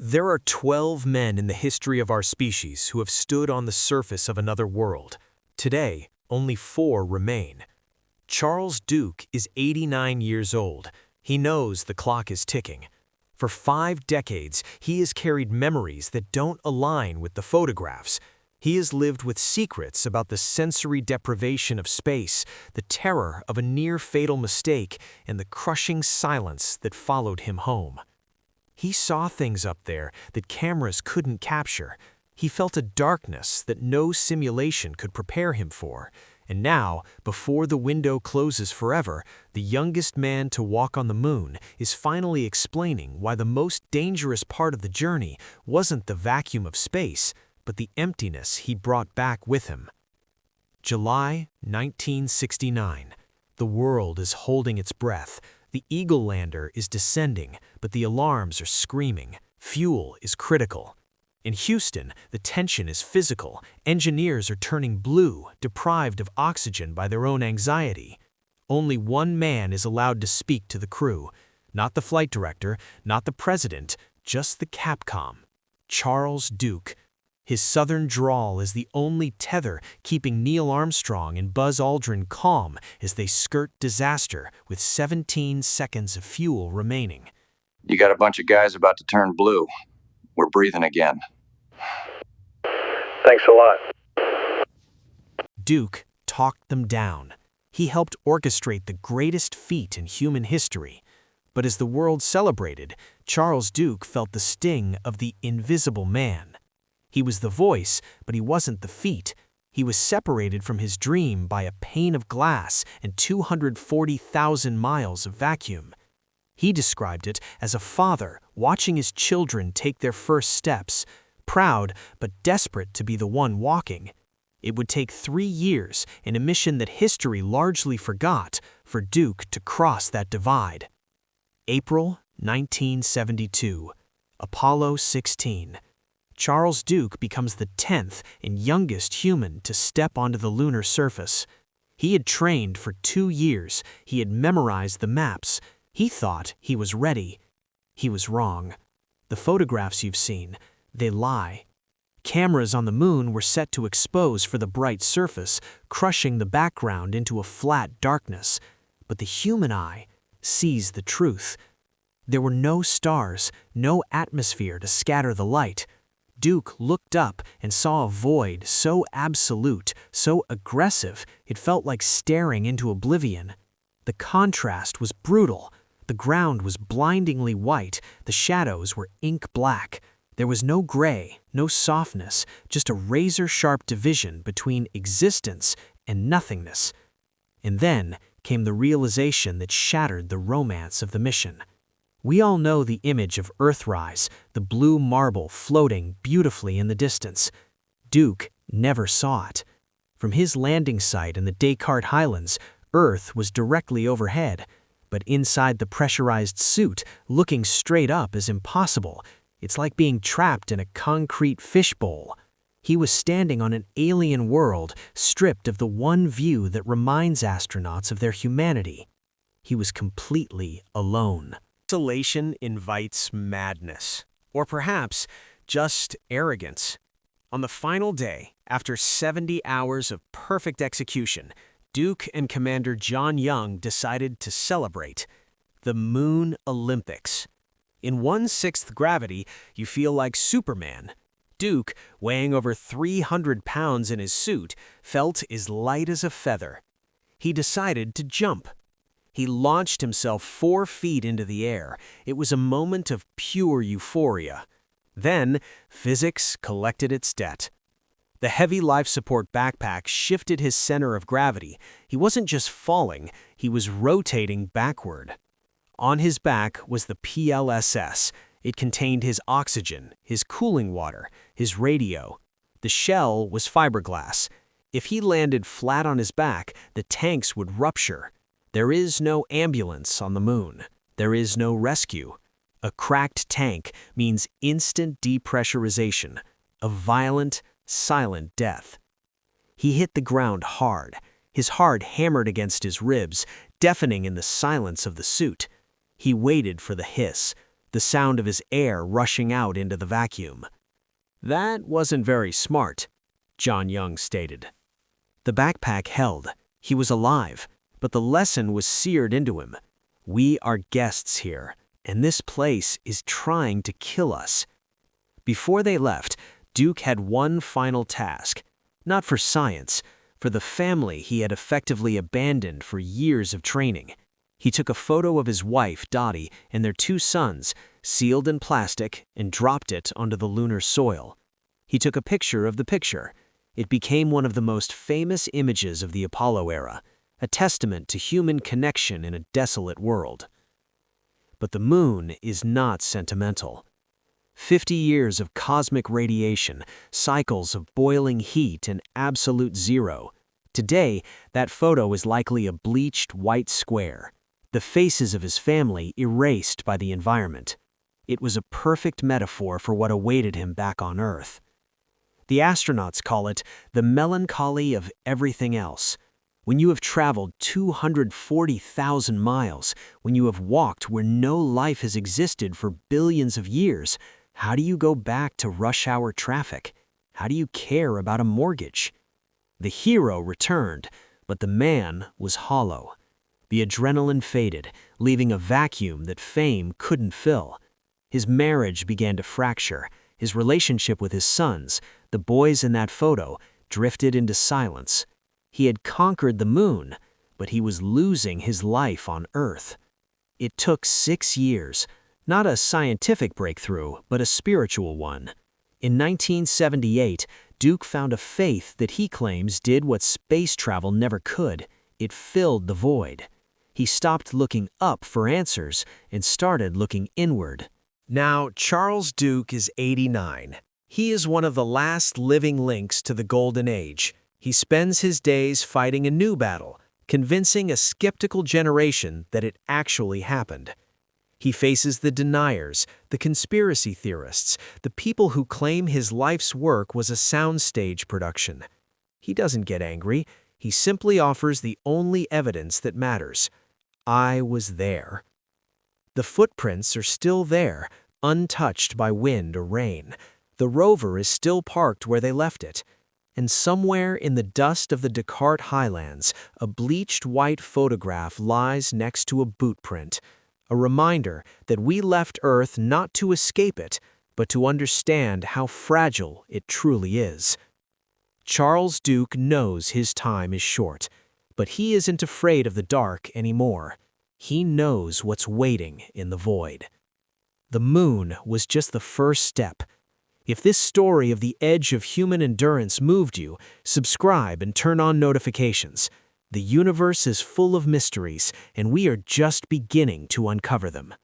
There are 12 men in the history of our species who have stood on the surface of another world. Today, only 4 remain. Charles Duke is 89 years old. He knows the clock is ticking. For 5 decades, he has carried memories that don't align with the photographs. He has lived with secrets about the sensory deprivation of space, the terror of a near-fatal mistake, and the crushing silence that followed him home. He saw things up there that cameras couldn't capture. He felt a darkness that no simulation could prepare him for. And now, before the window closes forever, the youngest man to walk on the moon is finally explaining why the most dangerous part of the journey wasn't the vacuum of space, but the emptiness he brought back with him. July 1969. The world is holding its breath. The Eagle lander is descending, but the alarms are screaming. Fuel is critical. In Houston, the tension is physical. Engineers are turning blue, deprived of oxygen by their own anxiety. Only one man is allowed to speak to the crew. Not the flight director, not the president, just the Capcom. Charles Duke. His southern drawl is the only tether keeping Neil Armstrong and Buzz Aldrin calm as they skirt disaster with 17 seconds of fuel remaining. You got a bunch of guys about to turn blue. We're breathing again. Thanks a lot. Duke talked them down. He helped orchestrate the greatest feat in human history. But as the world celebrated, Charles Duke felt the sting of the invisible man. He was the voice, but he wasn't the feat. He was separated from his dream by a pane of glass and 240,000 miles of vacuum. He described it as a father watching his children take their first steps, proud but desperate to be the one walking. It would take 3 years in a mission that history largely forgot for Duke to cross that divide. April 1972. Apollo 16. Charles Duke becomes the 10th and youngest human to step onto the lunar surface. He had trained for 2 years. He had memorized the maps. He thought he was ready. He was wrong. The photographs you've seen, they lie. Cameras on the moon were set to expose for the bright surface, crushing the background into a flat darkness. But the human eye sees the truth. There were no stars, no atmosphere to scatter the light. Duke looked up and saw a void so absolute, so aggressive, it felt like staring into oblivion. The contrast was brutal. The ground was blindingly white, the shadows were ink black. There was no gray, no softness, just a razor-sharp division between existence and nothingness. And then came the realization that shattered the romance of the mission. We all know the image of Earthrise, the blue marble floating beautifully in the distance. Duke never saw it. From his landing site in the Descartes Highlands, Earth was directly overhead. But inside the pressurized suit, looking straight up is impossible. It's like being trapped in a concrete fishbowl. He was standing on an alien world, stripped of the one view that reminds astronauts of their humanity. He was completely alone. Isolation invites madness, or perhaps just arrogance. On the final day, after 70 hours of perfect execution, Duke and Commander John Young decided to celebrate the Moon Olympics. In 1/6 gravity, you feel like Superman. Duke, weighing over 300 pounds in his suit, felt as light as a feather. He decided to jump. He launched himself 4 feet into the air. It was a moment of pure euphoria. Then, physics collected its debt. The heavy life support backpack shifted his center of gravity. He wasn't just falling, he was rotating backward. On his back was the PLSS. It contained his oxygen, his cooling water, his radio. The shell was fiberglass. If he landed flat on his back, the tanks would rupture. There is no ambulance on the moon. There is no rescue. A cracked tank means instant depressurization, a violent, silent death. He hit the ground hard. His heart hammered against his ribs, deafening in the silence of the suit. He waited for the hiss. the sound of his air rushing out into the vacuum. "That wasn't very smart," John Young stated. The backpack held. He was alive, but the lesson was seared into him. We are guests here, and this place is trying to kill us. Before they left, Duke had one final task. Not for science, for the family he had effectively abandoned for years of training. He took a photo of his wife, Dottie, and their 2 sons, sealed in plastic, and dropped it onto the lunar soil. He took a picture of the picture. It became one of the most famous images of the Apollo era, a testament to human connection in a desolate world. But the moon is not sentimental. 50 years of cosmic radiation, cycles of boiling heat, and absolute zero. Today, that photo is likely a bleached white square, the faces of his family erased by the environment. It was a perfect metaphor for what awaited him back on Earth. The astronauts call it the melancholy of everything else. When you have traveled 240,000 miles, when you have walked where no life has existed for billions of years, how do you go back to rush hour traffic? How do you care about a mortgage? The hero returned, but the man was hollow. The adrenaline faded, leaving a vacuum that fame couldn't fill. His marriage began to fracture. His relationship with his sons, the boys in that photo, drifted into silence. He had conquered the moon, but he was losing his life on Earth. It took 6 years, not a scientific breakthrough, but a spiritual one. In 1978, Duke found a faith that he claims did what space travel never could. It filled the void. He stopped looking up for answers and started looking inward. Now, Charles Duke is 89. He is one of the last living links to the Golden Age. He spends his days fighting a new battle, convincing a skeptical generation that it actually happened. He faces the deniers, the conspiracy theorists, the people who claim his life's work was a soundstage production. He doesn't get angry. He simply offers the only evidence that matters. I was there. The footprints are still there, untouched by wind or rain. The rover is still parked where they left it. And somewhere in the dust of the Descartes Highlands, a bleached white photograph lies next to a boot print, a reminder that we left Earth not to escape it, but to understand how fragile it truly is. Charles Duke knows his time is short, but he isn't afraid of the dark anymore. He knows what's waiting in the void. The moon was just the first step. If this story of the edge of human endurance moved you, subscribe and turn on notifications. The universe is full of mysteries, and we are just beginning to uncover them.